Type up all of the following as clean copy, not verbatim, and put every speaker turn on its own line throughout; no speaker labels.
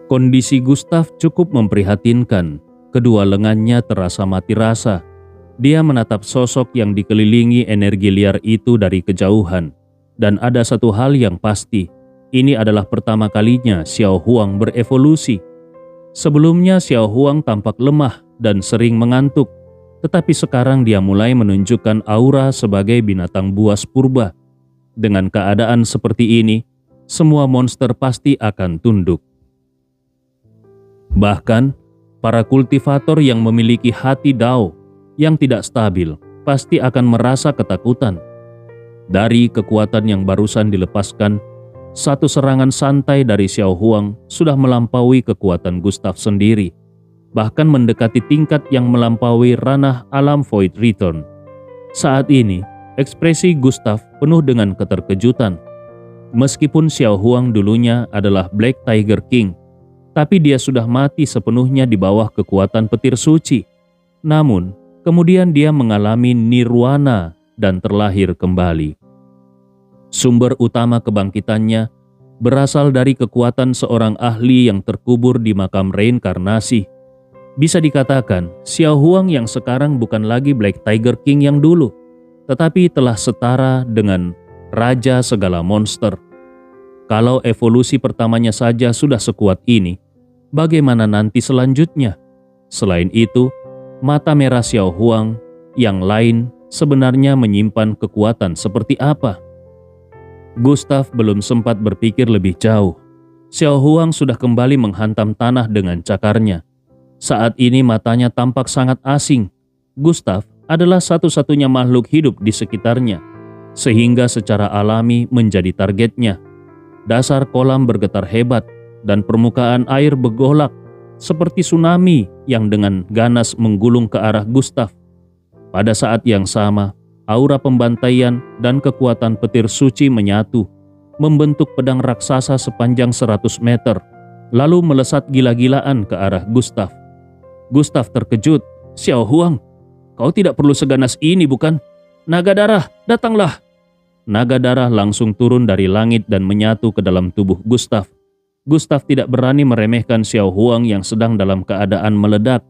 Kondisi Gustav cukup memprihatinkan. Kedua lengannya terasa mati rasa. Dia menatap sosok yang dikelilingi energi liar itu dari kejauhan. Dan ada satu hal yang pasti, ini adalah pertama kalinya Xiao Huang berevolusi. Sebelumnya Xiao Huang tampak lemah dan sering mengantuk, tetapi sekarang dia mulai menunjukkan aura sebagai binatang buas purba. Dengan keadaan seperti ini, semua monster pasti akan tunduk. Bahkan, para kultivator yang memiliki hati Dao yang tidak stabil pasti akan merasa ketakutan. Dari kekuatan yang barusan dilepaskan, satu serangan santai dari Xiao Huang sudah melampaui kekuatan Gustav sendiri, bahkan mendekati tingkat yang melampaui ranah alam Void Return. Saat ini, ekspresi Gustav penuh dengan keterkejutan. Meskipun Xiao Huang dulunya adalah Black Tiger King, tapi dia sudah mati sepenuhnya di bawah kekuatan petir suci. Namun, kemudian dia mengalami nirwana dan terlahir kembali. Sumber utama kebangkitannya berasal dari kekuatan seorang ahli yang terkubur di makam reinkarnasi. Bisa dikatakan, Xiao Huang yang sekarang bukan lagi Black Tiger King yang dulu, tetapi telah setara dengan raja segala monster. Kalau evolusi pertamanya saja sudah sekuat ini, bagaimana nanti selanjutnya? Selain itu, mata merah Xiao Huang yang lain sebenarnya menyimpan kekuatan seperti apa? Gustav belum sempat berpikir lebih jauh. Xiao Huang sudah kembali menghantam tanah dengan cakarnya. Saat ini matanya tampak sangat asing. Gustav adalah satu-satunya makhluk hidup di sekitarnya, sehingga secara alami menjadi targetnya. Dasar kolam bergetar hebat dan permukaan air bergolak seperti tsunami yang dengan ganas menggulung ke arah Gustav. Pada saat yang sama, aura pembantaian dan kekuatan petir suci menyatu, membentuk pedang raksasa sepanjang 100 meter, lalu melesat gila-gilaan ke arah Gustav. Gustav terkejut. "Xiao Huang, kau tidak perlu seganas ini bukan? Naga darah, datanglah!" Naga darah langsung turun dari langit dan menyatu ke dalam tubuh Gustav. Gustav tidak berani meremehkan Xiao Huang yang sedang dalam keadaan meledak.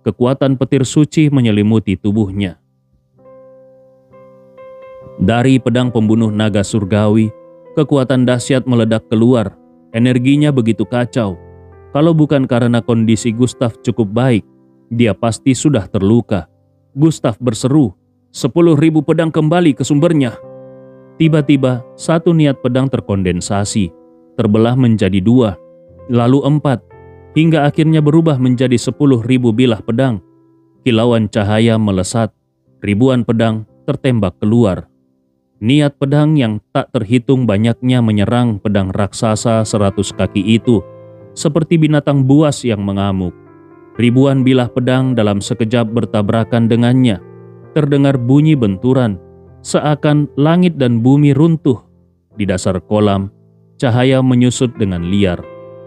Kekuatan petir suci menyelimuti tubuhnya. Dari pedang pembunuh naga surgawi, kekuatan dahsyat meledak keluar. Energinya begitu kacau. Kalau bukan karena kondisi Gustav cukup baik, dia pasti sudah terluka. Gustav berseru, 10.000 pedang kembali ke sumbernya. Tiba-tiba, satu niat pedang terkondensasi, terbelah menjadi 2, lalu 4, hingga akhirnya berubah menjadi 10.000 bilah pedang. Kilauan cahaya melesat, ribuan pedang tertembak keluar. Niat pedang yang tak terhitung banyaknya menyerang pedang raksasa 100 kaki itu, seperti binatang buas yang mengamuk. Ribuan bilah pedang dalam sekejap bertabrakan dengannya. Terdengar bunyi benturan, seakan langit dan bumi runtuh. Di dasar kolam, cahaya menyusut dengan liar.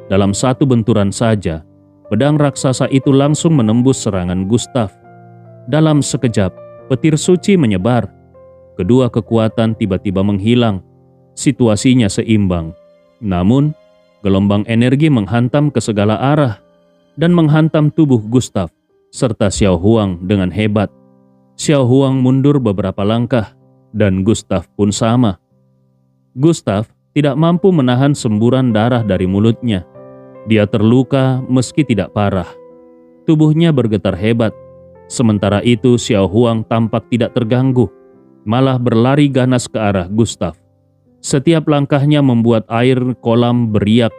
Dalam satu benturan saja, pedang raksasa itu langsung menembus serangan Gustav. Dalam sekejap, petir suci menyebar. Kedua kekuatan tiba-tiba menghilang. Situasinya seimbang. Namun, gelombang energi menghantam ke segala arah dan menghantam tubuh Gustav serta Xiao Huang dengan hebat. Xiao Huang mundur beberapa langkah dan Gustav pun sama. Gustav tidak mampu menahan semburan darah dari mulutnya. Dia terluka meski tidak parah. Tubuhnya bergetar hebat. Sementara itu Xiao Huang tampak tidak terganggu, malah berlari ganas ke arah Gustav. Setiap langkahnya membuat air kolam beriak.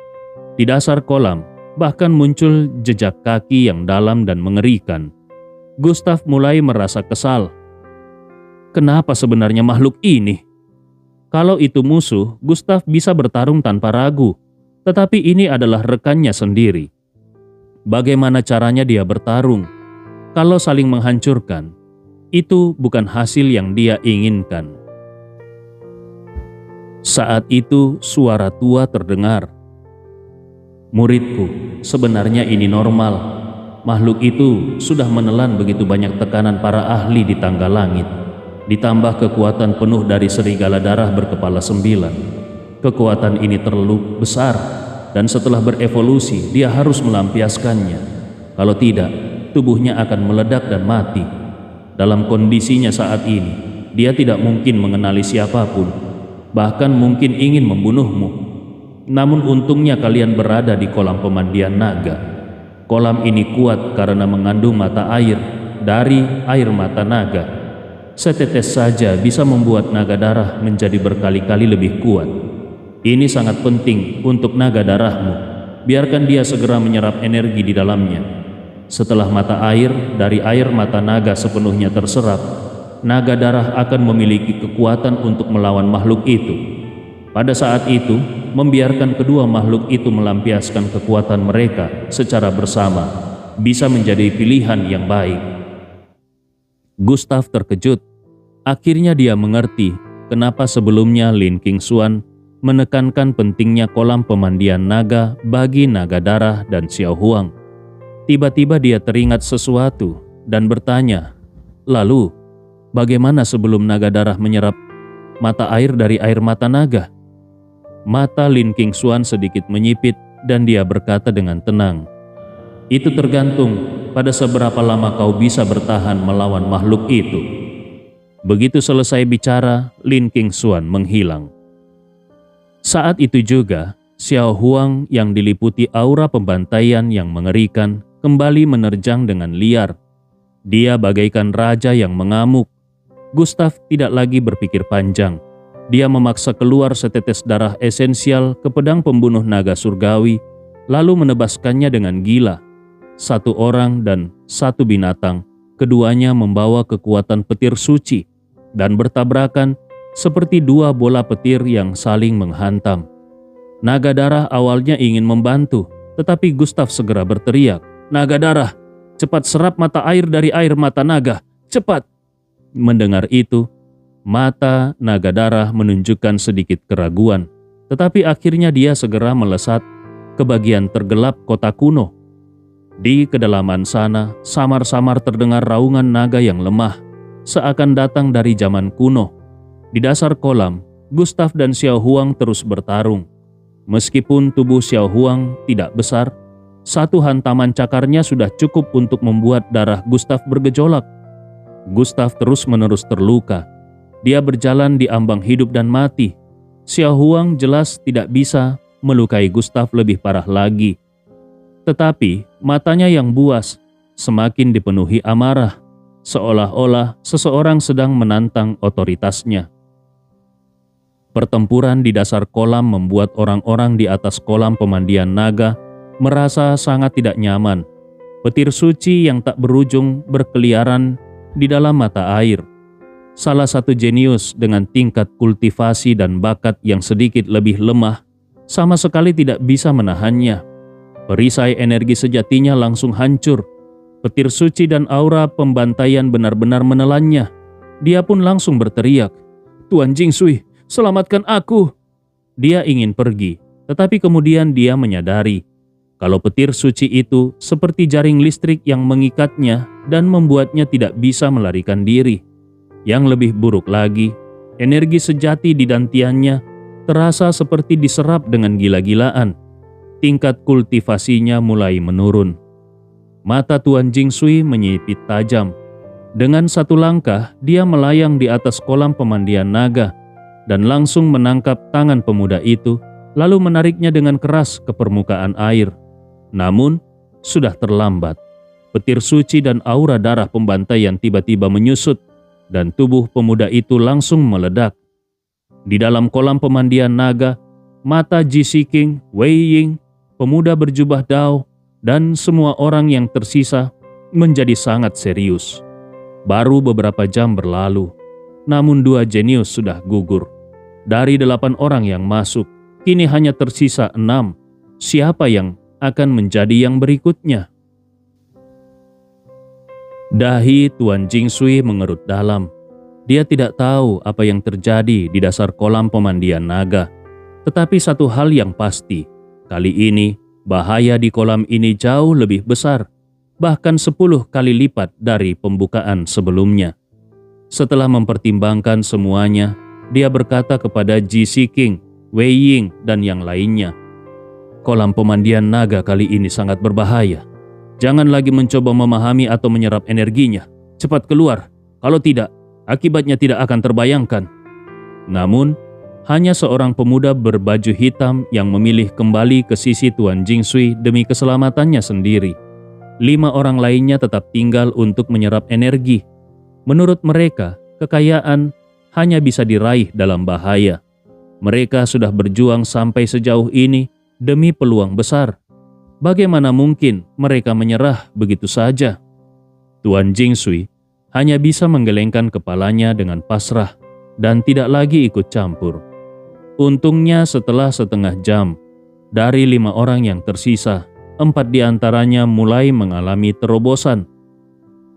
Di dasar kolam bahkan muncul jejak kaki yang dalam dan mengerikan. Gustav mulai merasa kesal. Kenapa sebenarnya makhluk ini? Kalau itu musuh, Gustav bisa bertarung tanpa ragu. Tetapi ini adalah rekannya sendiri. Bagaimana caranya dia bertarung? Kalau saling menghancurkan, itu bukan hasil yang dia inginkan. Saat itu suara tua terdengar. "Muridku, sebenarnya ini normal. Makhluk itu sudah menelan begitu banyak tekanan para ahli di tangga langit. Ditambah kekuatan penuh dari serigala darah berkepala 9. Kekuatan ini terlalu besar. dan setelah berevolusi dia harus melampiaskannya. Kalau tidak, tubuhnya akan meledak dan mati. Dalam kondisinya saat ini, dia tidak mungkin mengenali siapapun, bahkan mungkin ingin membunuhmu. Namun untungnya kalian berada di kolam pemandian naga. Kolam ini kuat karena mengandung mata air dari air mata naga. Setetes saja bisa membuat naga darah menjadi berkali-kali lebih kuat. Ini sangat penting untuk naga darahmu. Biarkan dia segera menyerap energi di dalamnya. Setelah mata air dari air mata naga sepenuhnya terserap, naga darah akan memiliki kekuatan untuk melawan makhluk itu. Pada saat itu, membiarkan kedua makhluk itu melampiaskan kekuatan mereka secara bersama bisa menjadi pilihan yang baik. Gustav terkejut. Akhirnya dia mengerti kenapa sebelumnya Lin Qingxuan menekankan pentingnya kolam pemandian naga bagi naga darah dan Xiao Huang. Tiba-tiba dia teringat sesuatu dan bertanya, "Lalu, bagaimana sebelum naga darah menyerap mata air dari air mata naga?" Mata Lin Qingxuan sedikit menyipit dan dia berkata dengan tenang, "Itu tergantung pada seberapa lama kau bisa bertahan melawan makhluk itu." Begitu selesai bicara, Lin Qingxuan menghilang. Saat itu juga, Xiao Huang yang diliputi aura pembantaian yang mengerikan kembali menerjang dengan liar. Dia bagaikan raja yang mengamuk. Gustav tidak lagi berpikir panjang. Dia memaksa keluar setetes darah esensial ke pedang pembunuh naga surgawi, lalu menebaskannya dengan gila. Satu orang dan satu binatang, keduanya membawa kekuatan petir suci dan bertabrakan seperti dua bola petir yang saling menghantam. Naga darah awalnya ingin membantu, tetapi Gustav segera berteriak, "Naga darah, cepat serap mata air dari air mata naga, cepat!" Mendengar itu, mata naga darah menunjukkan sedikit keraguan, tetapi akhirnya dia segera melesat ke bagian tergelap kota kuno. Di kedalaman sana, samar-samar terdengar raungan naga yang lemah, seakan datang dari zaman kuno. Di dasar kolam, Gustav dan Xiao Huang terus bertarung. Meskipun tubuh Xiao Huang tidak besar, satu hantaman cakarnya sudah cukup untuk membuat darah Gustav bergejolak. Gustav terus-menerus terluka. Dia berjalan di ambang hidup dan mati. Xiao Huang jelas tidak bisa melukai Gustav lebih parah lagi. Tetapi matanya yang buas semakin dipenuhi amarah, seolah-olah seseorang sedang menantang otoritasnya. Pertempuran di dasar kolam membuat orang-orang di atas kolam pemandian naga merasa sangat tidak nyaman. Petir suci yang tak berujung berkeliaran di dalam mata air. Salah satu jenius dengan tingkat kultivasi dan bakat yang sedikit lebih lemah sama sekali tidak bisa menahannya. Perisai energi sejatinya langsung hancur. Petir suci dan aura pembantaian benar-benar menelannya. Dia pun langsung berteriak, "Tuan Jingsui, selamatkan aku!" Dia ingin pergi, tetapi kemudian dia menyadari kalau petir suci itu seperti jaring listrik yang mengikatnya dan membuatnya tidak bisa melarikan diri. Yang lebih buruk lagi, energi sejati di dantiannya terasa seperti diserap dengan gila-gilaan. Tingkat kultivasinya mulai menurun. Mata Tuan Jingsui menyipit tajam. Dengan satu langkah, dia melayang di atas kolam pemandian naga dan langsung menangkap tangan pemuda itu, lalu menariknya dengan keras ke permukaan air. Namun, sudah terlambat. Petir suci dan aura darah pembantaian tiba-tiba menyusut, dan tubuh pemuda itu langsung meledak. Di dalam kolam pemandian naga, mata Ji Shiking, Wei Ying, pemuda berjubah Dao, dan semua orang yang tersisa menjadi sangat serius. Baru beberapa jam berlalu, namun dua jenius sudah gugur. Dari 8 orang yang masuk, kini hanya tersisa 6. Siapa yang akan menjadi yang berikutnya? Dahi Tuan Jingsui mengerut dalam. Dia tidak tahu apa yang terjadi di dasar kolam pemandian naga. Tetapi satu hal yang pasti, kali ini bahaya di kolam ini jauh lebih besar, bahkan 10 kali lipat dari pembukaan sebelumnya. Setelah mempertimbangkan semuanya, dia berkata kepada Ji Shiking, Wei Ying, dan yang lainnya, kolam pemandian naga kali ini sangat berbahaya. Jangan lagi mencoba memahami atau menyerap energinya. Cepat keluar, kalau tidak, akibatnya tidak akan terbayangkan. Namun, hanya seorang pemuda berbaju hitam yang memilih kembali ke sisi Tuan Jingsui demi keselamatannya sendiri. 5 orang lainnya tetap tinggal untuk menyerap energi. Menurut mereka, kekayaan hanya bisa diraih dalam bahaya. Mereka sudah berjuang sampai sejauh ini demi peluang besar. Bagaimana mungkin mereka menyerah begitu saja? Tuan Jingsui hanya bisa menggelengkan kepalanya dengan pasrah dan tidak lagi ikut campur. Untungnya setelah setengah jam, dari 5 orang yang tersisa, 4 diantaranya mulai mengalami terobosan.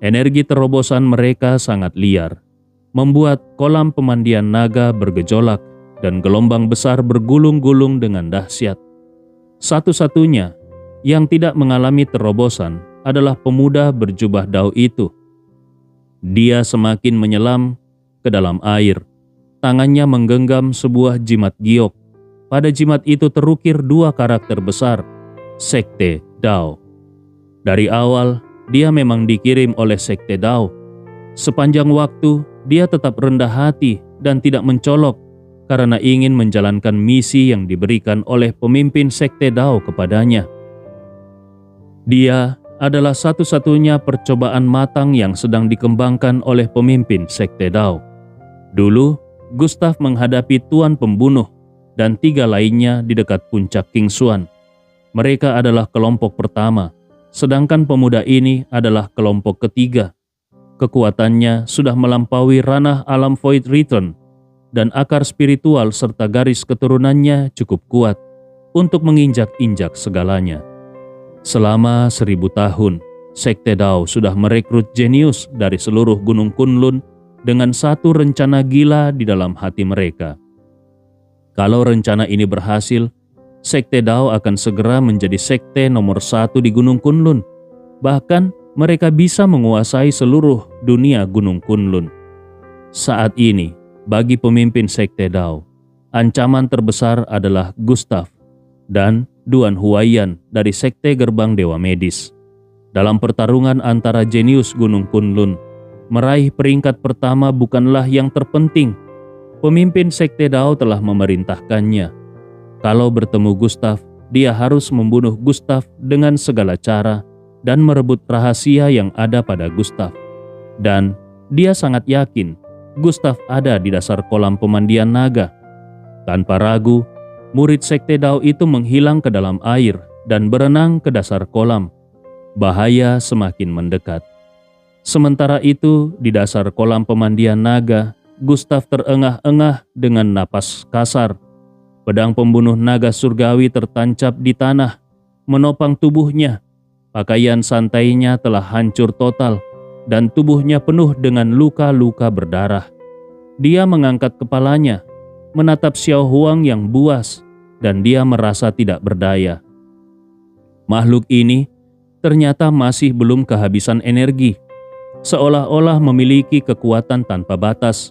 Energi terobosan mereka sangat liar, membuat kolam pemandian naga bergejolak dan gelombang besar bergulung-gulung dengan dahsyat. Satu-satunya yang tidak mengalami terobosan adalah pemuda berjubah dao itu. Dia semakin menyelam ke dalam air. Tangannya menggenggam sebuah jimat giok. Pada jimat itu terukir 2 karakter besar, Sekte Dao. Dari awal, dia memang dikirim oleh Sekte Dao. Sepanjang waktu, dia tetap rendah hati dan tidak mencolok karena ingin menjalankan misi yang diberikan oleh pemimpin Sekte Dao kepadanya. Dia adalah satu-satunya percobaan matang yang sedang dikembangkan oleh pemimpin Sekte Dao. Dulu, Gustav menghadapi Tuan Pembunuh dan 3 lainnya di dekat puncak King Xuan. Mereka adalah kelompok pertama, sedangkan pemuda ini adalah kelompok ketiga. Kekuatannya sudah melampaui ranah alam Void Return, dan akar spiritual serta garis keturunannya cukup kuat untuk menginjak-injak segalanya. Selama 1000 tahun, Sekte Dao sudah merekrut jenius dari seluruh Gunung Kunlun dengan satu rencana gila di dalam hati mereka. Kalau rencana ini berhasil, Sekte Dao akan segera menjadi sekte nomor 1 di Gunung Kunlun. Bahkan mereka bisa menguasai seluruh dunia Gunung Kunlun. Saat ini, bagi pemimpin Sekte Dao, ancaman terbesar adalah Gustav dan Duan Huaiyan dari Sekte Gerbang Dewa Medis. Dalam pertarungan antara jenius Gunung Kunlun, meraih peringkat pertama bukanlah yang terpenting. Pemimpin Sekte Dao telah memerintahkannya. Kalau bertemu Gustav, dia harus membunuh Gustav dengan segala cara dan merebut rahasia yang ada pada Gustav. Dan dia sangat yakin Gustav ada di dasar kolam pemandian naga. Tanpa ragu, murid Sekte Dao itu menghilang ke dalam air dan berenang ke dasar kolam. Bahaya semakin mendekat. Sementara itu, di dasar kolam pemandian naga, Gustav terengah-engah dengan napas kasar. Pedang pembunuh naga surgawi tertancap di tanah, menopang tubuhnya. Pakaian santainya telah hancur total, dan tubuhnya penuh dengan luka-luka berdarah. Dia mengangkat kepalanya, menatap Xiao Huang yang buas, dan dia merasa tidak berdaya. Makhluk ini ternyata masih belum kehabisan energi, seolah-olah memiliki kekuatan tanpa batas.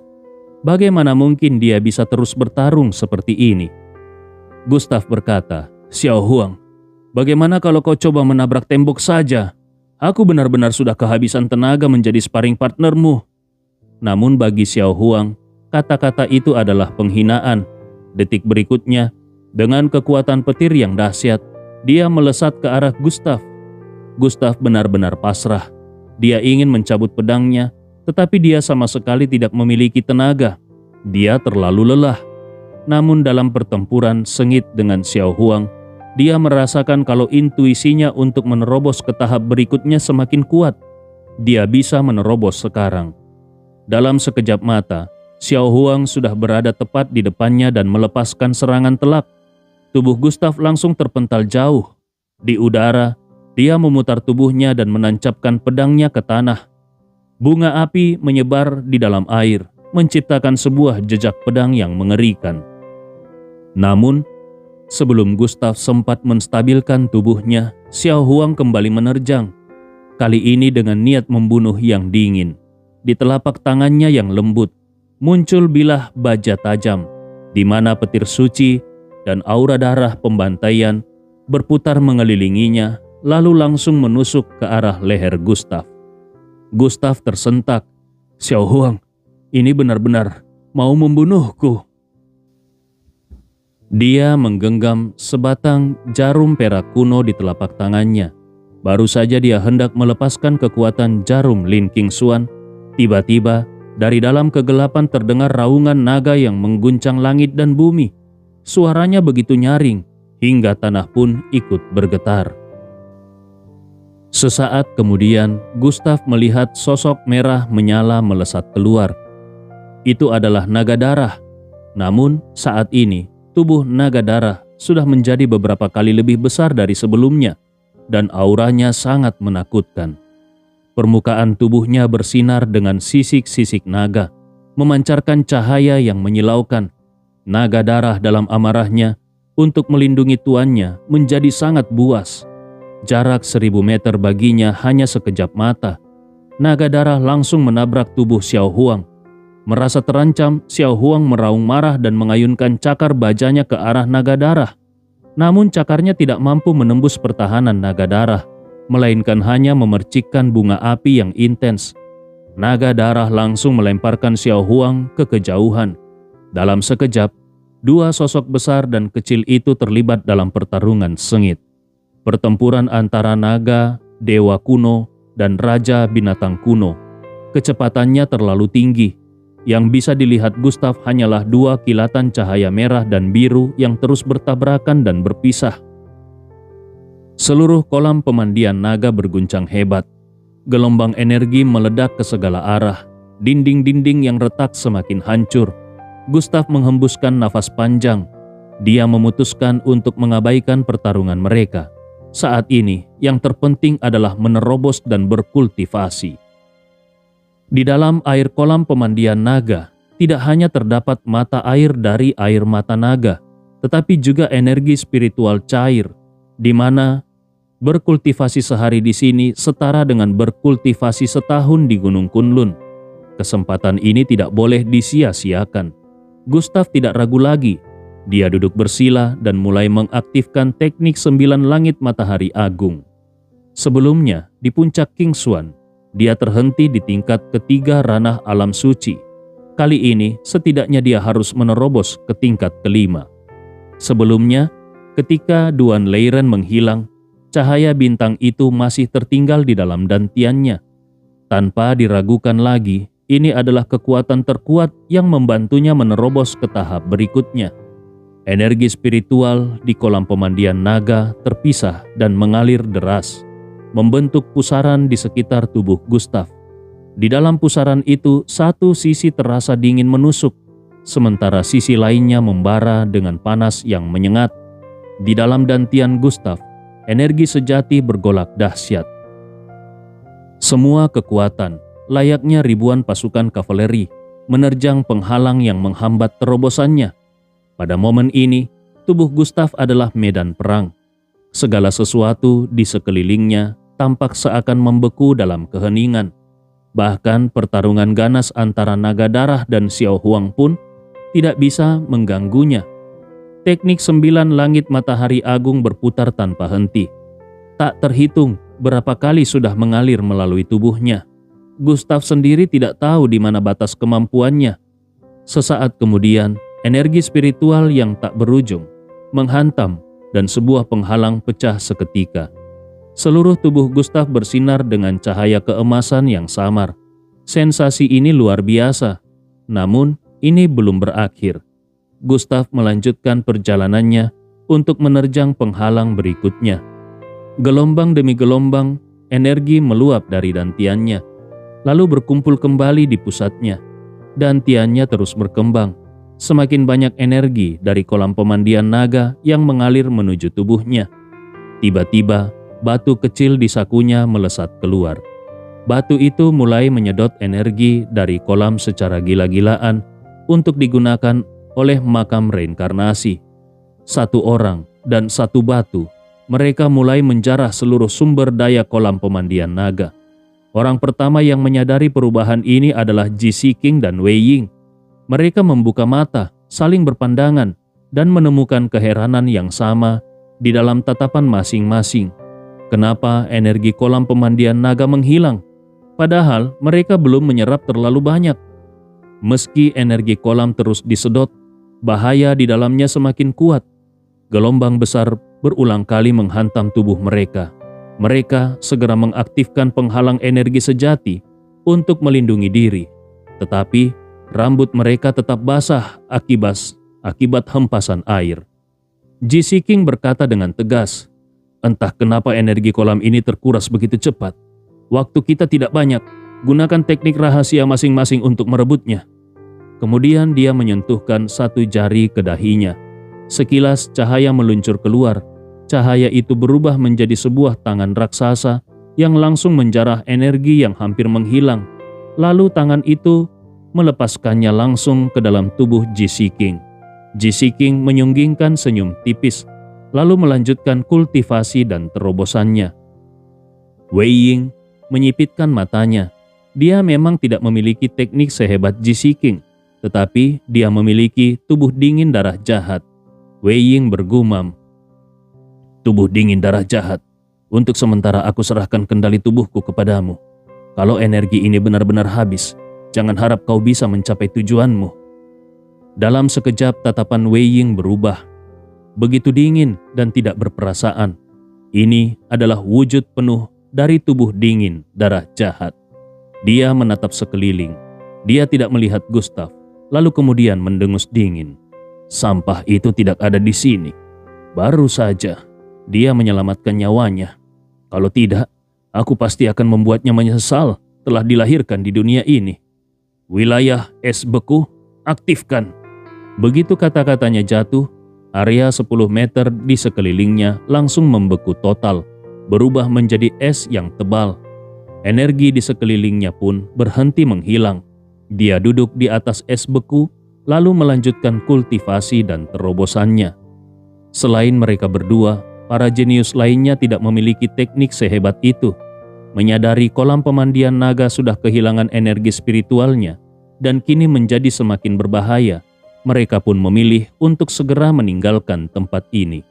Bagaimana mungkin dia bisa terus bertarung seperti ini? Gustav berkata, "Xiao Huang, bagaimana kalau kau coba menabrak tembok saja? Aku benar-benar sudah kehabisan tenaga menjadi sparring partnermu." Namun bagi Xiao Huang, kata-kata itu adalah penghinaan. Detik berikutnya, dengan kekuatan petir yang dahsyat, dia melesat ke arah Gustav. Gustav benar-benar pasrah. Dia ingin mencabut pedangnya, tetapi dia sama sekali tidak memiliki tenaga. Dia terlalu lelah. Namun dalam pertempuran sengit dengan Xiao Huang, dia merasakan kalau intuisinya untuk menerobos ke tahap berikutnya semakin kuat. Dia bisa menerobos sekarang. Dalam sekejap mata, Xiao Huang sudah berada tepat di depannya dan melepaskan serangan telak. Tubuh Gustav langsung terpental jauh. Di udara, dia memutar tubuhnya dan menancapkan pedangnya ke tanah. Bunga api menyebar di dalam air, menciptakan sebuah jejak pedang yang mengerikan. Namun, sebelum Gustav sempat menstabilkan tubuhnya, Xiao Huang kembali menerjang. Kali ini dengan niat membunuh yang dingin. Di telapak tangannya yang lembut, muncul bilah baja tajam, di mana petir suci dan aura darah pembantaian berputar mengelilinginya, lalu langsung menusuk ke arah leher Gustaf. Gustaf tersentak. "Xiao Huang, ini benar-benar mau membunuhku." Dia menggenggam sebatang jarum perak kuno di telapak tangannya. Baru saja dia hendak melepaskan kekuatan jarum Lin Qingxuan, tiba-tiba dari dalam kegelapan terdengar raungan naga yang mengguncang langit dan bumi. Suaranya begitu nyaring, hingga tanah pun ikut bergetar. Sesaat kemudian, Gustaf melihat sosok merah menyala melesat keluar. Itu adalah naga darah. Namun, saat ini, tubuh naga darah sudah menjadi beberapa kali lebih besar dari sebelumnya, dan auranya sangat menakutkan. Permukaan tubuhnya bersinar dengan sisik-sisik naga, memancarkan cahaya yang menyilaukan. Naga darah dalam amarahnya untuk melindungi tuannya menjadi sangat buas. Jarak 1000 meter baginya hanya sekejap mata. Naga darah langsung menabrak tubuh Xiao Huang. Merasa terancam, Xiao Huang meraung marah dan mengayunkan cakar bajanya ke arah naga darah. Namun cakarnya tidak mampu menembus pertahanan naga darah, melainkan hanya memercikkan bunga api yang intens. Naga darah langsung melemparkan Xiao Huang ke kejauhan. Dalam sekejap, dua sosok besar dan kecil itu terlibat dalam pertarungan sengit. Pertempuran antara naga, dewa kuno, dan raja binatang kuno. Kecepatannya terlalu tinggi. Yang bisa dilihat Gustaf hanyalah dua kilatan cahaya merah dan biru yang terus bertabrakan dan berpisah. Seluruh kolam pemandian naga berguncang hebat. Gelombang energi meledak ke segala arah. Dinding-dinding yang retak semakin hancur. Gustaf menghembuskan nafas panjang. Dia memutuskan untuk mengabaikan pertarungan mereka. Saat ini, yang terpenting adalah menerobos dan berkultivasi. Di dalam air kolam pemandian naga, tidak hanya terdapat mata air dari air mata naga, tetapi juga energi spiritual cair, di mana berkultivasi sehari di sini setara dengan berkultivasi setahun di Gunung Kunlun. Kesempatan ini tidak boleh disia-siakan. Gustaf tidak ragu lagi. Dia duduk bersila dan mulai mengaktifkan teknik 9 langit matahari agung. Sebelumnya, di puncak Qingxuan, dia terhenti di tingkat ketiga ranah alam suci. Kali ini, setidaknya dia harus menerobos ke tingkat kelima. Sebelumnya, ketika Duan Leiren menghilang, cahaya bintang itu masih tertinggal di dalam dantiannya. Tanpa diragukan lagi, ini adalah kekuatan terkuat yang membantunya menerobos ke tahap berikutnya. Energi spiritual di kolam pemandian naga terpisah dan mengalir deras, membentuk pusaran di sekitar tubuh Gustaf. Di dalam pusaran itu, satu sisi terasa dingin menusuk, sementara sisi lainnya membara dengan panas yang menyengat. Di dalam dantian Gustaf, energi sejati bergolak dahsyat. Semua kekuatan, layaknya ribuan pasukan kavaleri, menerjang penghalang yang menghambat terobosannya. Pada momen ini, tubuh Gustaf adalah medan perang. Segala sesuatu di sekelilingnya tampak seakan membeku dalam keheningan. Bahkan pertarungan ganas antara naga darah dan Xiao Huang pun tidak bisa mengganggunya. Teknik 9 langit matahari agung berputar tanpa henti. Tak terhitung berapa kali sudah mengalir melalui tubuhnya. Gustaf sendiri tidak tahu di mana batas kemampuannya. Sesaat kemudian, energi spiritual yang tak berujung menghantam dan sebuah penghalang pecah seketika. Seluruh tubuh Gustaf bersinar dengan cahaya keemasan yang samar. Sensasi ini luar biasa, namun ini belum berakhir. Gustaf melanjutkan perjalanannya untuk menerjang penghalang berikutnya. Gelombang demi gelombang, energi meluap dari dantiannya, lalu berkumpul kembali di pusatnya. Dantiannya terus berkembang. Semakin banyak energi dari kolam pemandian naga yang mengalir menuju tubuhnya. Tiba-tiba, batu kecil di sakunya melesat keluar. Batu itu mulai menyedot energi dari kolam secara gila-gilaan untuk digunakan oleh makam reinkarnasi. Satu orang dan satu batu, mereka mulai menjarah seluruh sumber daya kolam pemandian naga. Orang pertama yang menyadari perubahan ini adalah Ji Siqing dan Wei Ying. Mereka membuka mata, saling berpandangan, dan menemukan keheranan yang sama di dalam tatapan masing-masing. Kenapa energi kolam pemandian naga menghilang? Padahal mereka belum menyerap terlalu banyak. Meski energi kolam terus disedot, bahaya di dalamnya semakin kuat. Gelombang besar berulang kali menghantam tubuh mereka. Mereka segera mengaktifkan penghalang energi sejati untuk melindungi diri. Tetapi rambut mereka tetap basah akibat hempasan air. Ji King berkata dengan tegas, "Entah kenapa energi kolam ini terkuras begitu cepat. Waktu kita tidak banyak, gunakan teknik rahasia masing-masing untuk merebutnya." Kemudian dia menyentuhkan satu jari ke dahinya. Sekilas cahaya meluncur keluar. Cahaya itu berubah menjadi sebuah tangan raksasa yang langsung menjarah energi yang hampir menghilang. Lalu tangan itu melepaskannya langsung ke dalam tubuh Ji King. Ji King menyunggingkan senyum tipis, lalu melanjutkan kultivasi dan terobosannya. Wei Ying menyipitkan matanya. Dia memang tidak memiliki teknik sehebat Ji King, tetapi dia memiliki tubuh dingin darah jahat. Wei Ying bergumam, "Tubuh dingin darah jahat, untuk sementara aku serahkan kendali tubuhku kepadamu. Kalau energi ini benar-benar habis, jangan harap kau bisa mencapai tujuanmu." Dalam sekejap tatapan Wei Ying berubah. Begitu dingin dan tidak berperasaan. Ini adalah wujud penuh dari tubuh dingin darah jahat. Dia menatap sekeliling. Dia tidak melihat Gustav, lalu kemudian mendengus dingin. Sampah itu tidak ada di sini. Baru saja dia menyelamatkan nyawanya. Kalau tidak, aku pasti akan membuatnya menyesal telah dilahirkan di dunia ini. Wilayah es beku, aktifkan. Begitu kata-katanya jatuh, area 10 meter di sekelilingnya langsung membeku total, berubah menjadi es yang tebal. Energi di sekelilingnya pun berhenti menghilang. Dia duduk di atas es beku, lalu melanjutkan kultivasi dan terobosannya. Selain mereka berdua, para jenius lainnya tidak memiliki teknik sehebat itu. Menyadari kolam pemandian naga sudah kehilangan energi spiritualnya dan kini menjadi semakin berbahaya, mereka pun memilih untuk segera meninggalkan tempat ini.